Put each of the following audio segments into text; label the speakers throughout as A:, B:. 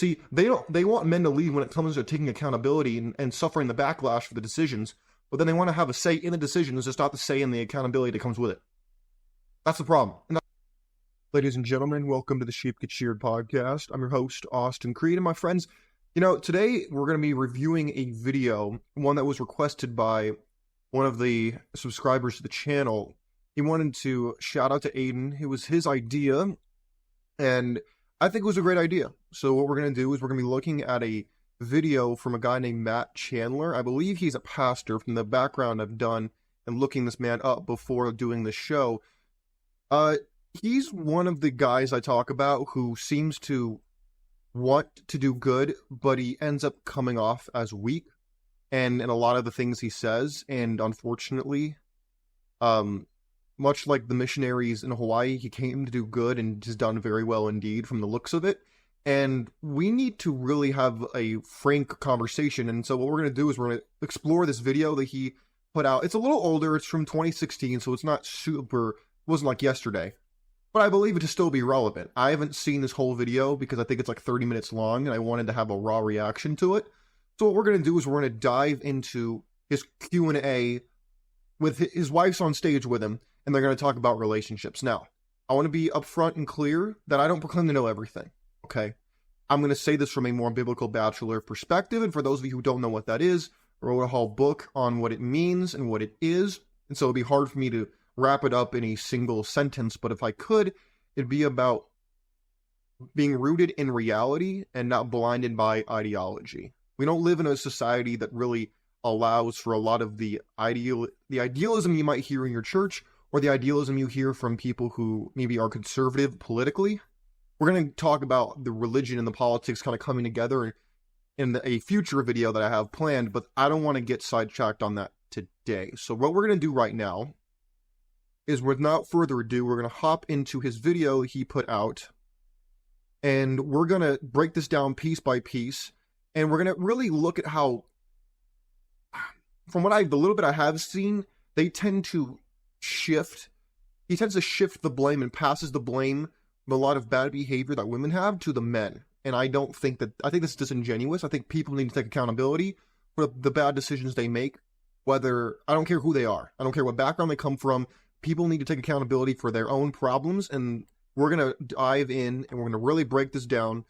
A: See, they want men to lead when it comes to taking accountability and suffering the backlash for the decisions, but then they want to have a say in the decisions, just not the say in the accountability that comes with it. That's the problem. Ladies and gentlemen, welcome to the Sheared podcast. I'm your host, Austin Creed, and my friends, today we're going to be reviewing a video, one that was requested by one of the subscribers to the channel. He wanted to shout out to Aiden. It was his idea, and I think it was a great idea. So what we're going to do is we're going to be looking at a video from a guy named Matt Chandler. I believe he's a pastor. From the background I've done and looking this man up before doing this show, he's one of the guys I talk about who seems to want to do good, but he ends up coming off as weak and in a lot of the things he says. And unfortunately, much like the missionaries in Hawaii, he came to do good and has done very well indeed from the looks of it. And we need to really have a frank conversation. And so what we're going to do is we're going to explore this video that he put out. It's a little older. It's from 2016, so it's not super, wasn't like yesterday. But I believe it to still be relevant. I haven't seen this whole video because I think it's like 30 minutes long, and I wanted to have a raw reaction to it. So what we're going to do is we're going to dive into his Q&A with his wife's on stage with him, and they're going to talk about relationships. Now, I want to be upfront and clear that I don't proclaim to know everything, okay? I'm going to say this from a more biblical bachelor perspective, and for those of you who don't know what that is, I wrote a whole book on what it means and what it is, and so it'd be hard for me to wrap it up in a single sentence, but if I could, it'd be about being rooted in reality and not blinded by ideology. We don't live in a society that really allows for a lot of the idealism you might hear in your church, or the idealism you hear from people who maybe are conservative politically. We're going to talk about the religion and the politics kind of coming together in a future video that I have planned, but I don't want to get sidetracked on that today. So what we're going to do right now is, without further ado, we're going to hop into his video he put out, and we're going to break this down piece by piece, and we're going to really look at how, from the little bit I have seen, he tends to shift the blame and passes the blame of a lot of bad behavior that women have to the men. And I think this is disingenuous. I think people need to take accountability for the bad decisions they make, I don't care who they are. I don't care what background they come from. People need to take accountability for their own problems, and we're going to dive in, and we're going to really break this down.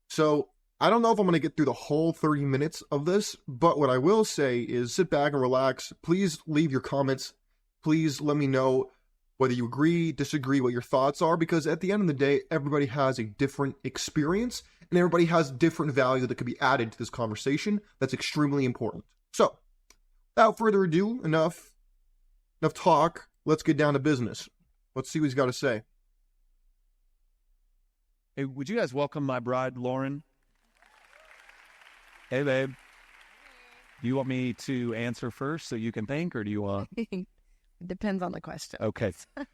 A: So I don't know if I'm going to get through the whole 30 minutes of this, but what I will say is sit back and relax. Please leave your comments. Please let me know whether you agree, disagree, what your thoughts are, because at the end of the day, everybody has a different experience, and everybody has different value that could be added to this conversation. That's extremely important. So, without further ado, enough talk. Let's get down to business. Let's see what he's got to say.
B: Hey, would you guys welcome my bride, Lauren? Hey, babe. Do you want me to answer first so you can think, or do you want...
C: Depends on the question.
B: Okay.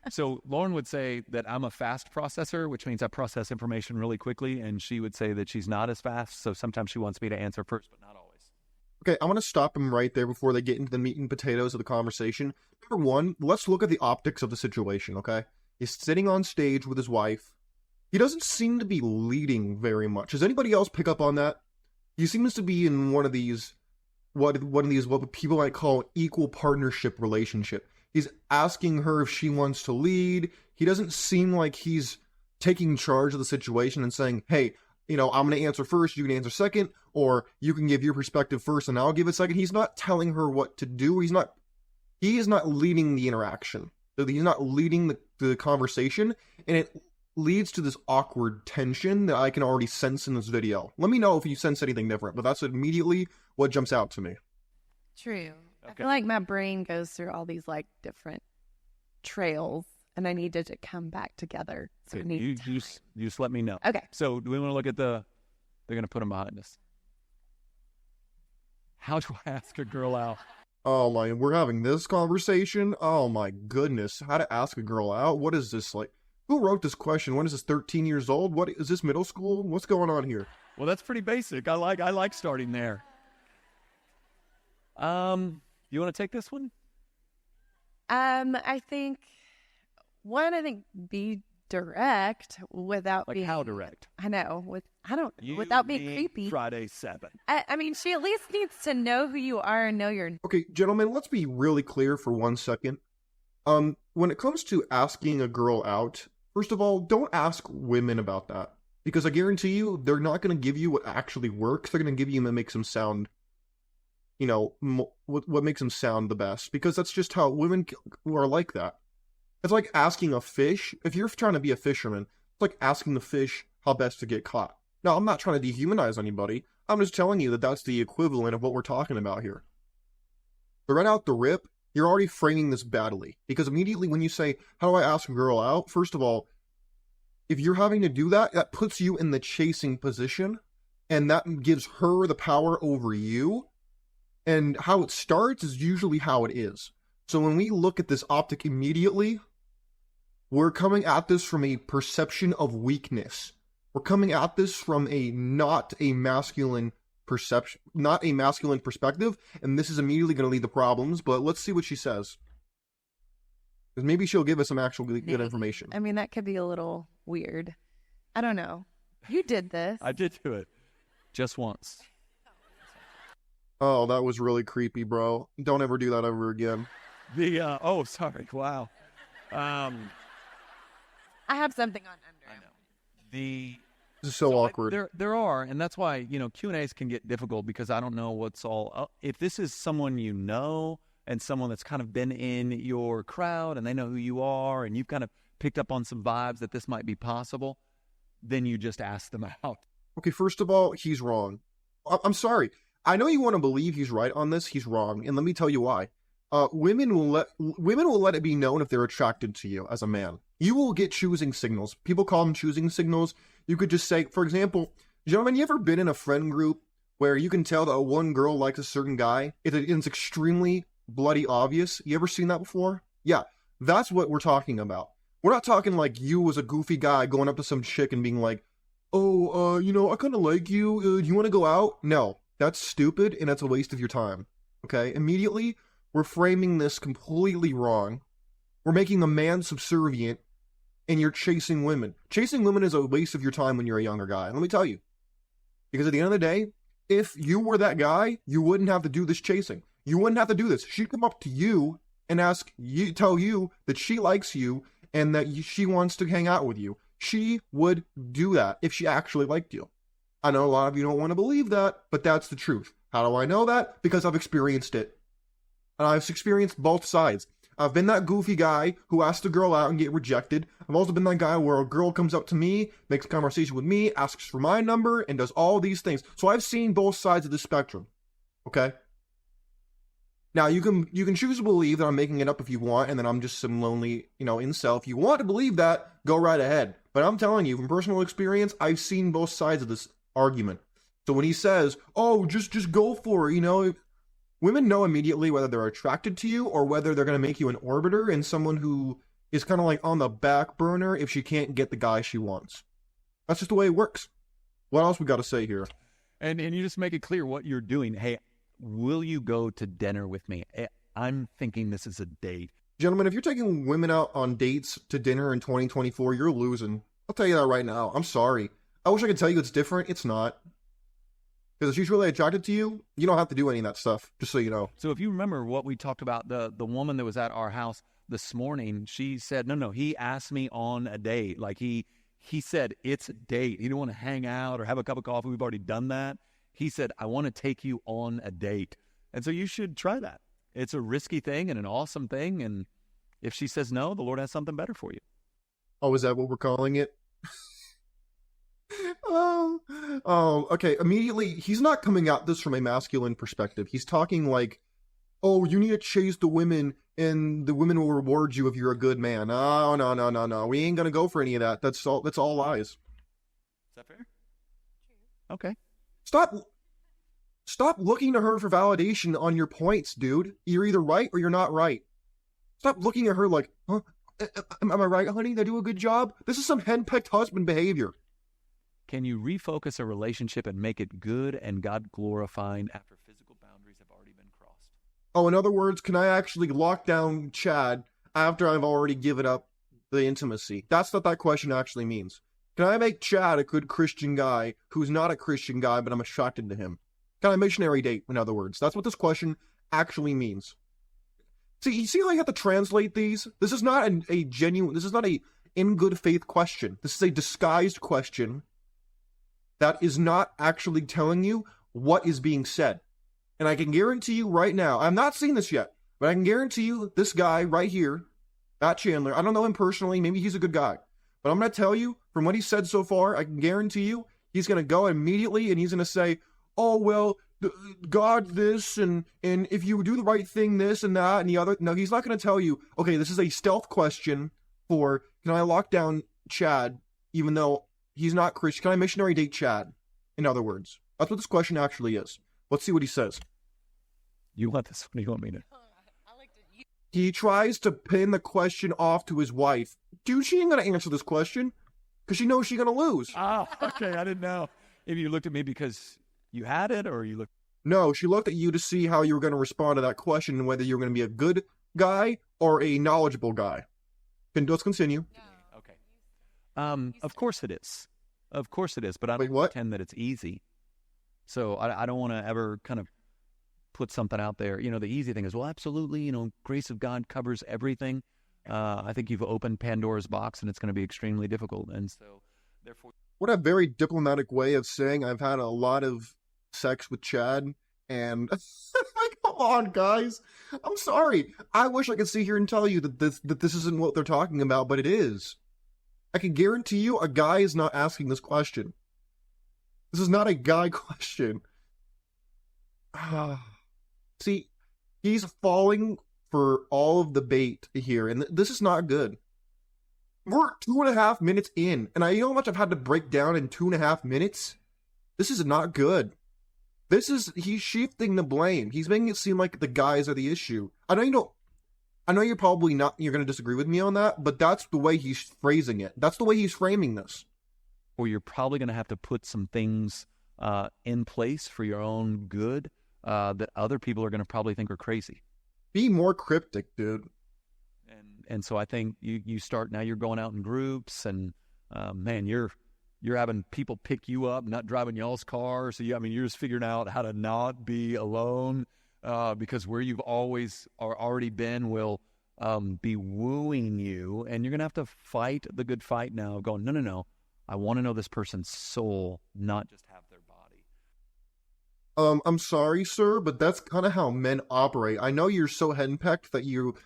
B: So Lauren would say that I'm a fast processor, which means I process information really quickly, and she would say that she's not as fast, so sometimes she wants me to answer first, but not always.
A: Okay, I want to stop him right there before they get into the meat and potatoes of the conversation. Number one, let's look at the optics of the situation, okay? He's sitting on stage with his wife. He doesn't seem to be leading very much. Does anybody else pick up on that? He seems to be in what people might call equal partnership relationship. He's asking her if she wants to lead. He doesn't seem like he's taking charge of the situation and saying, hey, I'm going to answer first, you can answer second, or you can give your perspective first and I'll give it second. He's not telling her what to do. He is not leading the interaction. He's not leading the conversation, and it leads to this awkward tension that I can already sense in this video. Let me know if you sense anything different, but that's immediately what jumps out to me.
C: True.
B: Okay.
C: I feel like my brain goes through all these different trails, and I need it to come back together. So
B: Okay, you just let me know.
C: Okay.
B: So do we want to look at they're going to put them behind us. How do I ask a girl out?
A: Oh my, we're having this conversation? Oh my goodness. How to ask a girl out? What is this like? Who wrote this question? When is this, 13 years old? What is this, middle school? What's going on here?
B: Well, that's pretty basic. I like starting there. You want to take this one?
C: I think be direct without
B: Like
C: being...
B: how direct?
C: I know, with I don't,
B: You
C: without being
B: mean
C: creepy.
B: Friday 7.
C: I mean, she at least needs to know who you are and know your.
A: Okay, gentlemen, let's be really clear for 1 second. When it comes to asking a girl out, first of all, don't ask women about that. Because I guarantee you, they're not going to give you what actually works. They're going to give you what makes them sound, what makes them sound the best. Because that's just how women are like that. It's like asking a fish. If you're trying to be a fisherman, it's like asking the fish how best to get caught. Now, I'm not trying to dehumanize anybody. I'm just telling you that that's the equivalent of what we're talking about here. But right out the rip, you're already framing this badly. Because immediately when you say, how do I ask a girl out? First of all, if you're having to do that, that puts you in the chasing position. And that gives her the power over you. And how it starts is usually how it is. So when we look at this optic immediately, we're coming at this from a perception of weakness. We're coming at this from not a masculine perception, not a masculine perspective, and this is immediately going to lead to problems, but let's see what she says. Because maybe she'll give us some actually good information.
C: I mean, that could be a little weird. I don't know. You did this.
B: I did do it. Just once.
A: Oh, that was really creepy, bro. Don't ever do that ever again.
B: Oh, sorry. Wow.
C: I have something on
B: I
C: under.
B: know. This
A: is so awkward.
B: There are, and that's why, Q&As can get difficult because I don't know what's all... if this is someone you know and someone that's kind of been in your crowd and they know who you are and you've kind of picked up on some vibes that this might be possible, then you just ask them out.
A: Okay, first of all, he's wrong. I'm sorry. I know you want to believe he's right on this. He's wrong, and let me tell you why. Women will let it be known if they're attracted to you as a man. You will get choosing signals. People call them choosing signals. You could just say, for example, gentlemen, you ever been in a friend group where you can tell that one girl likes a certain guy? It's extremely bloody obvious. You ever seen that before? Yeah, that's what we're talking about. We're not talking like you as a goofy guy going up to some chick and being like, oh, I kind of like you. Do you want to go out? No, that's stupid and that's a waste of your time. Okay, immediately, we're framing this completely wrong. We're making the man subservient, and you're chasing women. Chasing women is a waste of your time when you're a younger guy. Let me tell you. Because at the end of the day, if you were that guy, you wouldn't have to do this chasing. You wouldn't have to do this. She'd come up to you and tell you that she likes you and that she wants to hang out with you. She would do that if she actually liked you. I know a lot of you don't want to believe that, but that's the truth. How do I know that? Because I've experienced it. And I've experienced both sides. I've been that goofy guy who asks a girl out and get rejected. I've also been that guy where a girl comes up to me, makes a conversation with me, asks for my number, and does all these things. So I've seen both sides of the spectrum. Okay? Now, you can choose to believe that I'm making it up if you want, and then I'm just some lonely, incel. If you want to believe that, go right ahead. But I'm telling you, from personal experience, I've seen both sides of this argument. So when he says, oh, just go for it, women know immediately whether they're attracted to you or whether they're going to make you an orbiter and someone who is kind of like on the back burner if she can't get the guy she wants. That's just the way it works. What else we got to say here?
B: And you just make it clear what you're doing. Hey, will you go to dinner with me? I'm thinking this is a date.
A: Gentlemen, if you're taking women out on dates to dinner in 2024, you're losing. I'll tell you that right now. I'm sorry. I wish I could tell you it's different. It's not. Because if she's really attracted to you, you don't have to do any of that stuff, just so you know.
B: So if you remember what we talked about, the woman that was at our house this morning, she said, no, he asked me on a date. Like he said, it's a date. He didn't want to hang out or have a cup of coffee. We've already done that. He said, I want to take you on a date. And so you should try that. It's a risky thing and an awesome thing. And if she says no, the Lord has something better for you.
A: Oh, is that what we're calling it? Okay. Immediately, he's not coming at this from a masculine perspective. He's talking like, oh, you need to chase the women and the women will reward you if you're a good man. Oh, no. We ain't gonna go for any of that. That's all lies.
B: Is that fair? Okay.
A: Stop looking to her for validation on your points, dude. You're either right or you're not right. Stop looking at her like, huh? Am I right, honey? Did I do a good job? This is some henpecked husband behavior.
B: Can you refocus a relationship and make it good and God-glorifying after physical boundaries have already been crossed?
A: Oh, in other words, can I actually lock down Chad after I've already given up the intimacy? That's what that question actually means. Can I make Chad a good Christian guy who's not a Christian guy, but I'm attracted to him? Can I missionary date, in other words? That's what this question actually means. See, you see how you have to translate these? This is not a genuine, this is not a in good faith question. This is a disguised question that is not actually telling you what is being said. And I can guarantee you right now, I'm not seeing this yet, but I can guarantee you this guy right here, Matt Chandler, I don't know him personally, maybe he's a good guy, but I'm going to tell you, from what he said so far, I can guarantee you, he's going to go immediately and he's going to say, oh, well, God this, and if you do the right thing, this and that and the other. No, he's not going to tell you, okay, this is a stealth question for, can I lock down Chad, even though he's not Christian? Can I missionary date Chad? In other words, that's what this question actually is. Let's see what he says.
B: You want this? What do you want me to?
A: He tries to pin the question off to his wife. Dude, she ain't going to answer this question because she knows she's going to lose.
B: Oh, okay. I didn't know. Maybe you looked at me because you had it, or you looked.
A: No, she looked at you to see how you were going to respond to that question and whether you were going to be a good guy or a knowledgeable guy. Let's continue.
B: Okay. Of course it is. Of course it is. But I don't pretend that it's easy. So I don't want to ever kind of put something out there. The easy thing is, well, absolutely, grace of God covers everything. I think you've opened Pandora's box and it's going to be extremely difficult. And so, therefore.
A: What a very diplomatic way of saying I've had a lot of sex with Chad. And come on, guys. I'm sorry. I wish I could sit here and tell you that this isn't what they're talking about, but it is. I can guarantee you a guy is not asking this question. This is not a guy question. See, he's falling for all of the bait here, and this is not good. We're 2.5 minutes in, and you know how much I've had to break down in 2.5 minutes? This is not good. He's shifting the blame. He's making it seem like the guys are the issue. I know you're probably not, you're going to disagree with me on that, but that's the way he's phrasing it. That's the way he's framing this.
B: Or you're probably going to have to put some things in place for your own good that other people are going to probably think are crazy.
A: Be more cryptic, dude.
B: And so I think you start, now you're going out in groups and man, you're having people pick you up, not driving y'all's car. So you're just figuring out how to not be alone because where you've already been will be wooing you, and you're going to have to fight the good fight now, going, no. I want to know this person's soul, not just have their body.
A: I'm sorry, sir, but that's kind of how men operate. I know you're so henpecked that you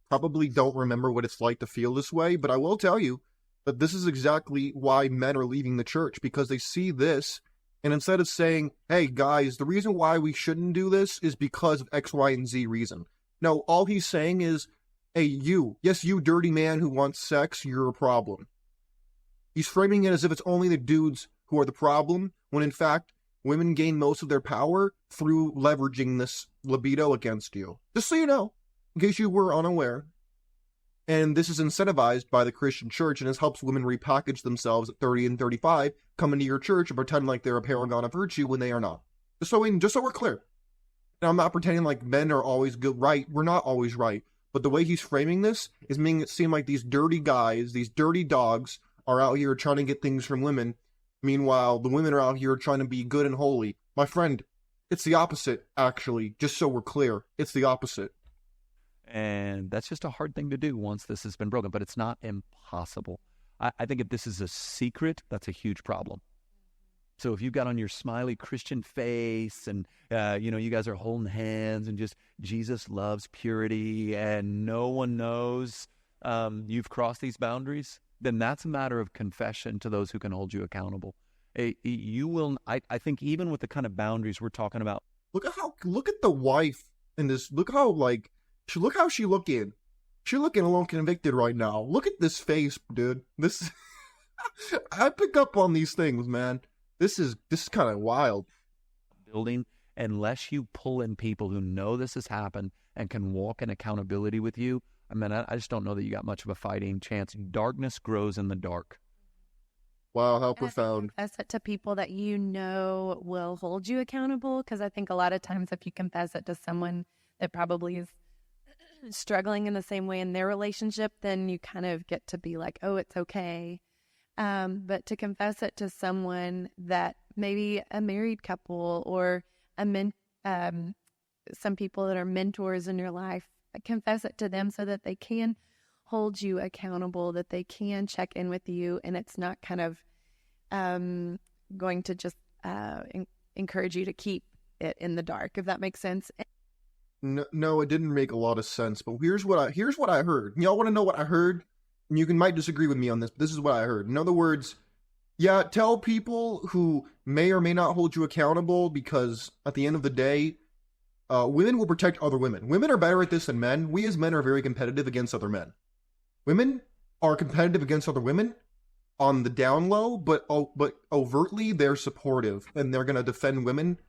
A: probably don't remember what it's like to feel this way, but I will tell you that this is exactly why men are leaving the church, because they see this, and instead of saying, hey, guys, the reason why we shouldn't do this is because of X, Y, and Z reason. No, all he's saying is, hey, you dirty man who wants sex, you're a problem. He's framing it as if it's only the dudes who are the problem, when in fact, women gain most of their power through leveraging this libido against you. Just so you know, in case you were unaware. And this is incentivized by the Christian church, and this helps women repackage themselves at 30 and 35, come into your church and pretend like they're a paragon of virtue when they are not. Just so we're clear. And I'm not pretending like men are always good, right? We're not always right. But the way he's framing this is making it seem like these dirty guys, these dirty dogs, are out here trying to get things from women. Meanwhile, the women are out here trying to be good and holy. My friend, it's the opposite, actually. Just so we're clear, it's the opposite.
B: And that's just a hard thing to do once this has been broken, but it's not impossible. I think if this is a secret, that's a huge problem. So if you've got on your smiley Christian face and, you guys are holding hands and just Jesus loves purity and no one knows you've crossed these boundaries, then that's a matter of confession to those who can hold you accountable. You will, I think even with the kind of boundaries we're talking about.
A: Look at the wife in this. Look how she looking. She's looking a little convicted right now. Look at this face, dude. I pick up on these things, man. This is kind of wild.
B: Building, unless you pull in people who know this has happened and can walk in accountability with you, I just don't know that you got much of a fighting chance. Darkness grows in the dark.
A: Wow, how profound.
C: Confess it to people that you know will hold you accountable, because I think a lot of times if you confess it to someone that probably is struggling in the same way in their relationship, then you kind of get to be like, oh, it's okay. but to confess it to someone that maybe a married couple or some people that are mentors in your life, confess it to them so that they can hold you accountable, that they can check in with you, and it's not kind of going to just encourage you to keep it in the dark, if that makes sense.
A: No, it didn't make a lot of sense. But here's what I heard. Y'all want to know what I heard? And you might disagree with me on this, but this is what I heard. In other words, yeah, tell people who may or may not hold you accountable, because at the end of the day, women will protect other women. Women are better at this than men. We as men are very competitive against other men. Women are competitive against other women on the down low, but overtly they're supportive, and they're going to defend women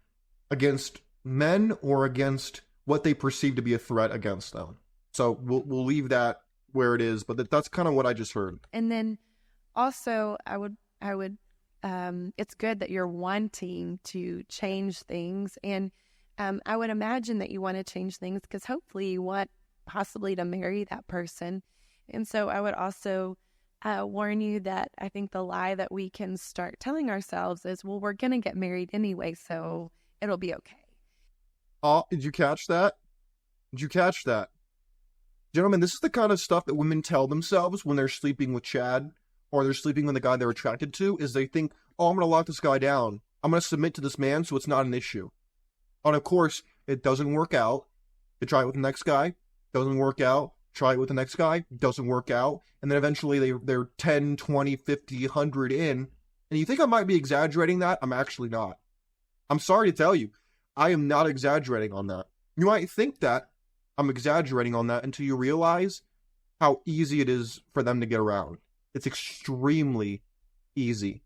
A: against men or against what they perceive to be a threat against them. So we'll leave that where it is, but that's kind of what I just heard.
C: And then also I would it's good that you're wanting to change things, and I would imagine that you want to change things because hopefully you want possibly to marry that person. And so I would also warn you that I think the lie that we can start telling ourselves is, well, we're going to get married anyway, so it'll be okay.
A: Oh, did you catch that? Did you catch that? Gentlemen, this is the kind of stuff that women tell themselves when they're sleeping with Chad, or they're sleeping with the guy they're attracted to, is they think, oh, I'm going to lock this guy down. I'm going to submit to this man so it's not an issue. And of course, it doesn't work out. They try it with the next guy. Doesn't work out. Try it with the next guy. Doesn't work out. And then eventually they're 10, 20, 50, 100 in. And you think I might be exaggerating that? I'm actually not. I'm sorry to tell you. I am not exaggerating on that. You might think that I'm exaggerating on that until you realize how easy it is for them to get around. It's extremely easy.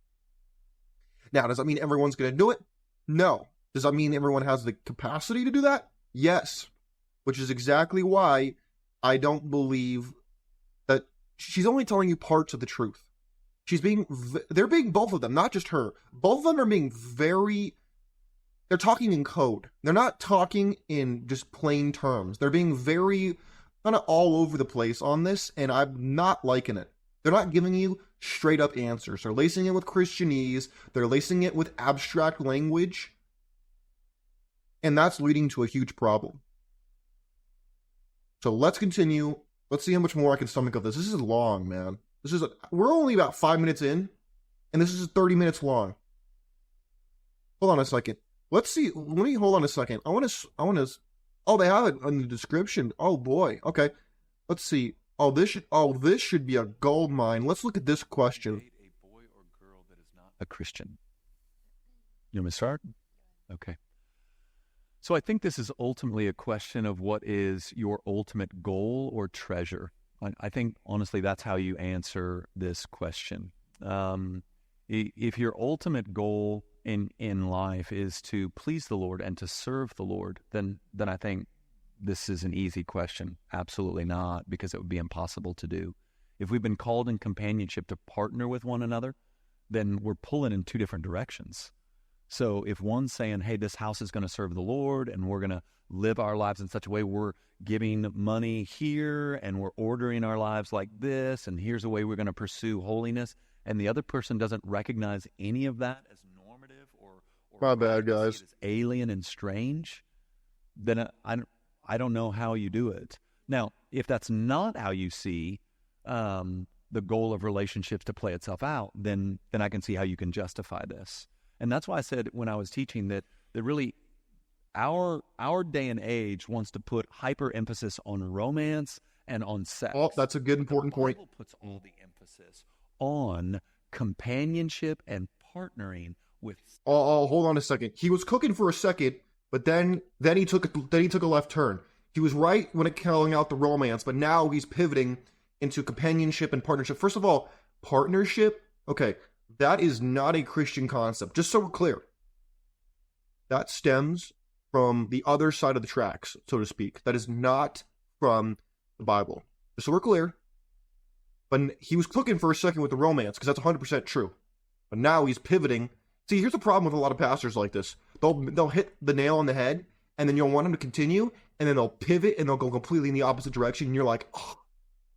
A: Now, does that mean everyone's going to do it? No. Does that mean everyone has the capacity to do that? Yes. Which is exactly why I don't believe that she's only telling you parts of the truth. They're being, both of them, not just her. Both of them are being they're talking in code. They're not talking in just plain terms. They're being very kind of all over the place on this, and I'm not liking it. They're not giving you straight up answers. They're lacing it with Christianese. They're lacing it with abstract language. And that's leading to a huge problem. So let's continue. Let's see how much more I can stomach of this. This is long, man. We're only about 5 minutes in, and this is 30 minutes long. Hold on a second. Let's see. Let me hold on a second. I want to. Oh, they have it in the description. Oh boy. Okay. Let's see. This should be a gold mine. Let's look at this question.
B: A boy or girl that is not a Christian. You want me to start? Okay. So I think this is ultimately a question of what is your ultimate goal or treasure. I think, honestly, that's how you answer this question. If your ultimate goal in life is to please the Lord and to serve the Lord, then I think this is an easy question. Absolutely not, because it would be impossible to do. If we've been called in companionship to partner with one another, then we're pulling in two different directions. So if one's saying, hey, this house is going to serve the Lord and we're going to live our lives in such a way, we're giving money here and we're ordering our lives like this, and here's a way we're going to pursue holiness, and the other person doesn't recognize any of that as normative or
A: My bad, guys.
B: as alien and strange, then I don't know how you do it. Now, if that's not how you see the goal of relationships to play itself out, then I can see how you can justify this. And that's why I said when I was teaching that really our day and age wants to put hyper emphasis on romance and on sex.
A: Oh, that's a good important point.
B: The Bible puts all the emphasis on companionship and partnering with.
A: Oh, hold on a second. He was cooking for a second, but then he took a left turn. He was right when it calling out the romance, but now he's pivoting into companionship and partnership. First of all, partnership, okay, that is not a Christian concept. Just so we're clear, that stems from the other side of the tracks, so to speak. That is not from the Bible. Just so we're clear. But he was cooking for a second with the romance, because that's 100% true. But now he's pivoting. See, here's the problem with a lot of pastors like this. They'll hit the nail on the head, and then you'll want them to continue, and then they'll pivot, and they'll go completely in the opposite direction, and you're like, oh,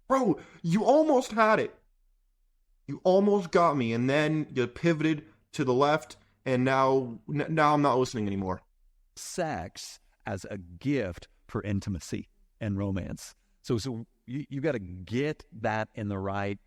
A: bro, you almost had it. You almost got me, and then you pivoted to the left, and now I'm not listening anymore.
B: Sex as a gift for intimacy and romance. So you got to get that in the right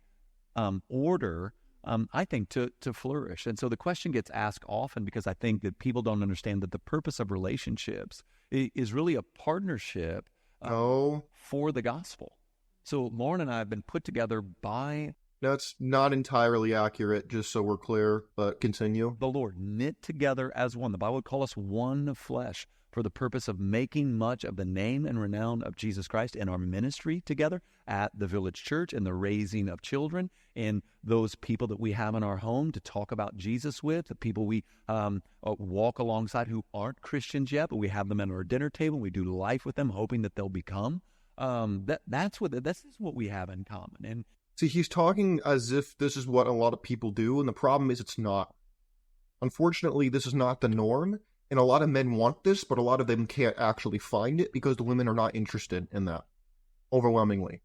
B: order, I think, to flourish. And so the question gets asked often because I think that people don't understand that the purpose of relationships is really a partnership for the gospel. So Lauren and I have been put together by...
A: That's not entirely accurate, just so we're clear, but continue.
B: The Lord, knit together as one. The Bible would call us one flesh for the purpose of making much of the name and renown of Jesus Christ in our ministry together at the Village Church and the raising of children and those people that we have in our home to talk about Jesus with, the people we walk alongside who aren't Christians yet, but we have them at our dinner table. We do life with them, hoping that they'll become. This is what we have in common. And
A: see, he's talking as if this is what a lot of people do, and the problem is it's not. Unfortunately, this is not the norm, and a lot of men want this, but a lot of them can't actually find it because the women are not interested in that, overwhelmingly.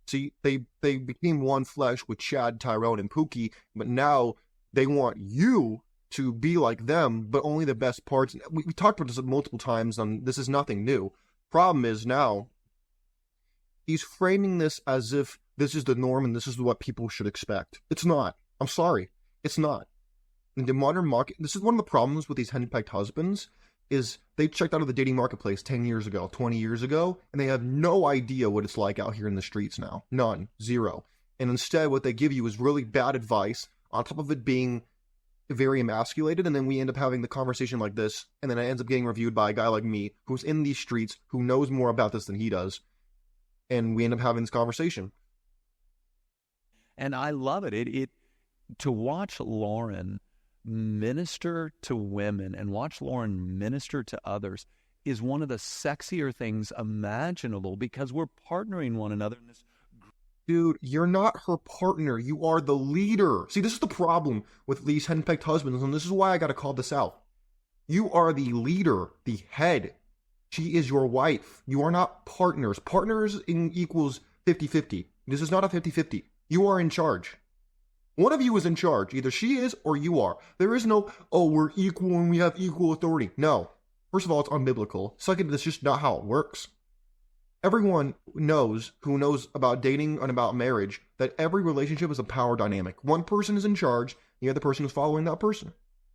A: See, they became one flesh with Chad, Tyrone, and Pookie, but now they want you to be like them, but only the best parts. We talked about this multiple times, and this is nothing new. Problem is now, he's framing this as if this is the norm and this is what people should expect. It's not. I'm sorry. It's not. In the modern market, this is one of the problems with these henpecked husbands, is they checked out of the dating marketplace 10 years ago, 20 years ago, and they have no idea what it's like out here in the streets now. None. Zero. And instead, what they give you is really bad advice, on top of it being very emasculated, and then we end up having the conversation like this, and then it ends up getting reviewed by a guy like me, who's in these streets, who knows more about this than he does, and we end up having this conversation.
B: And I love it. To watch Lauren minister to women and watch Lauren minister to others is one of the sexier things imaginable because we're partnering one another in this.
A: Dude, you're not her partner. You are the leader. See, this is the problem with these henpecked husbands, and this is why I gotta call this out. You are the leader, the head. She is your wife. You are not partners. Partners equals 50-50. This is not a 50-50. You are in charge. One of you is in charge. Either she is or you are. There is no, oh, we're equal and we have equal authority. No. First of all, it's unbiblical. Second, it's just not how it works. Everyone knows, who knows about dating and about marriage, that every relationship is a power dynamic. One person is in charge, the other person is following that person.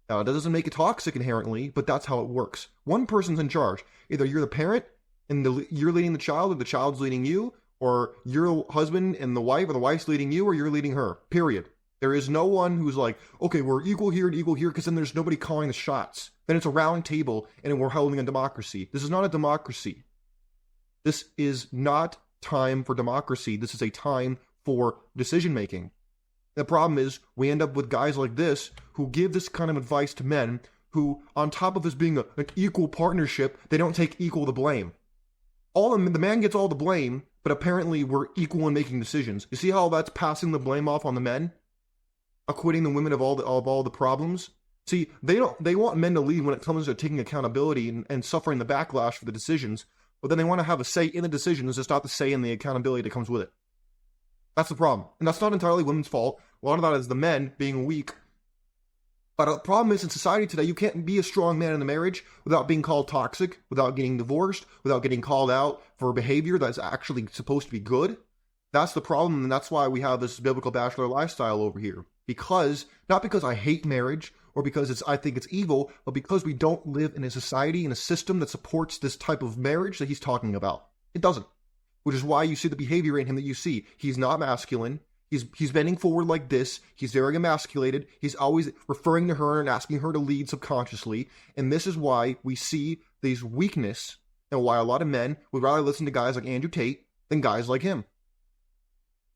A: Now, that doesn't make it toxic inherently, but that's how it works. One person's in charge. Either you're the parent and you're leading the child, or the child's leading you, or you're the husband and the wife, or the wife's leading you, or you're leading her. Period. There is no one who's like, okay, we're equal here and equal here, because then there's nobody calling the shots. Then it's a round table, and we're holding a democracy. This is not a democracy. This is not time for democracy. This is a time for decision-making. The problem is, we end up with guys like this, who give this kind of advice to men, who, on top of this being an equal partnership, they don't take equal the blame. The man gets all the blame, but apparently we're equal in making decisions. You see how that's passing the blame off on the men? Acquitting the women of all the problems? See, they want men to lead when it comes to taking accountability and suffering the backlash for the decisions, but then they want to have a say in the decisions, just not the say in the accountability that comes with it. That's the problem. And that's not entirely women's fault. A lot of that is the men being weak. But the problem is, in society today, you can't be a strong man in a marriage without being called toxic, without getting divorced, without getting called out for behavior that's actually supposed to be good. That's the problem, and that's why we have this biblical bachelor lifestyle over here. Not because I hate marriage, or because I think it's evil, but because we don't live in a society, in a system that supports this type of marriage that he's talking about. It doesn't. Which is why you see the behavior in him that you see. He's not masculine. He's bending forward like this. He's very emasculated. He's always referring to her and asking her to lead subconsciously. And this is why we see these weakness, and why a lot of men would rather listen to guys like Andrew Tate than guys like him.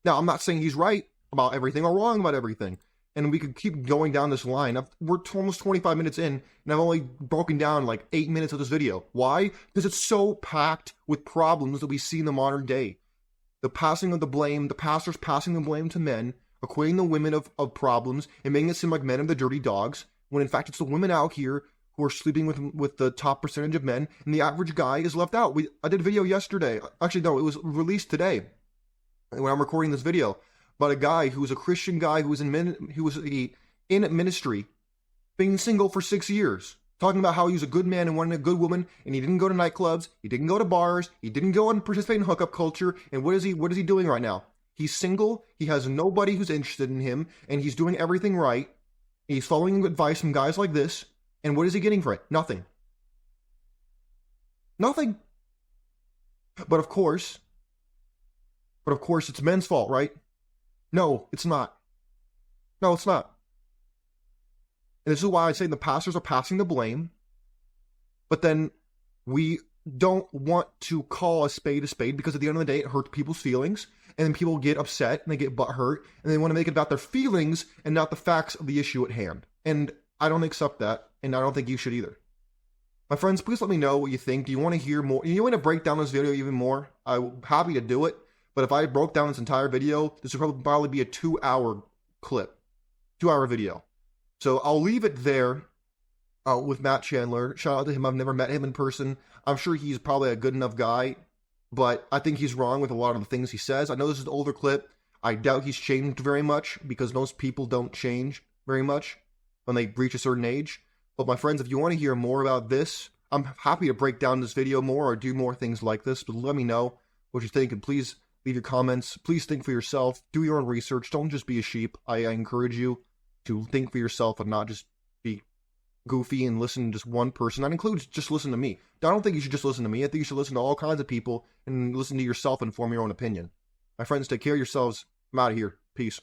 A: Now, I'm not saying he's right about everything or wrong about everything. And we could keep going down this line. We're almost 25 minutes in, and I've only broken down like 8 minutes of this video. Why? Because it's so packed with problems that we see in the modern day. The passing of the blame, the pastors passing the blame to men, equating the women of problems, and making it seem like men are the dirty dogs, when in fact it's the women out here who are sleeping with the top percentage of men, and the average guy is left out. I did a video yesterday. Actually, no, it was released today when I'm recording this video. about a guy who was a Christian guy who was in ministry, being single for 6 years, talking about how he was a good man and wanted a good woman, and he didn't go to nightclubs, he didn't go to bars, he didn't go and participate in hookup culture. And what is he doing right now? He's single, he has nobody who's interested in him, and he's doing everything right. He's following advice from guys like this, and what is he getting for it? Nothing. Nothing. But of course, it's men's fault, right? No, it's not. No, it's not. And this is why I say the pastors are passing the blame, but then we don't want to call a spade because at the end of the day, it hurts people's feelings, and then people get upset, and they get butthurt, and they want to make it about their feelings and not the facts of the issue at hand. And I don't accept that, and I don't think you should either. My friends, please let me know what you think. Do you want to hear more? Do you want to break down this video even more? I'm happy to do it, but if I broke down this entire video, this would probably be a 2-hour clip, 2-hour video. So I'll leave it there with Matt Chandler. Shout out to him. I've never met him in person. I'm sure he's probably a good enough guy, but I think he's wrong with a lot of the things he says. I know this is an older clip. I doubt he's changed very much because most people don't change very much when they reach a certain age. But my friends, if you want to hear more about this, I'm happy to break down this video more or do more things like this, but let me know what you think, and please leave your comments. Please think for yourself. Do your own research. Don't just be a sheep. I encourage you to think for yourself and not just be goofy and listen to just one person. That includes just listen to me. I don't think you should just listen to me. I think you should listen to all kinds of people and listen to yourself and form your own opinion. My friends, take care of yourselves. I'm out of here. Peace.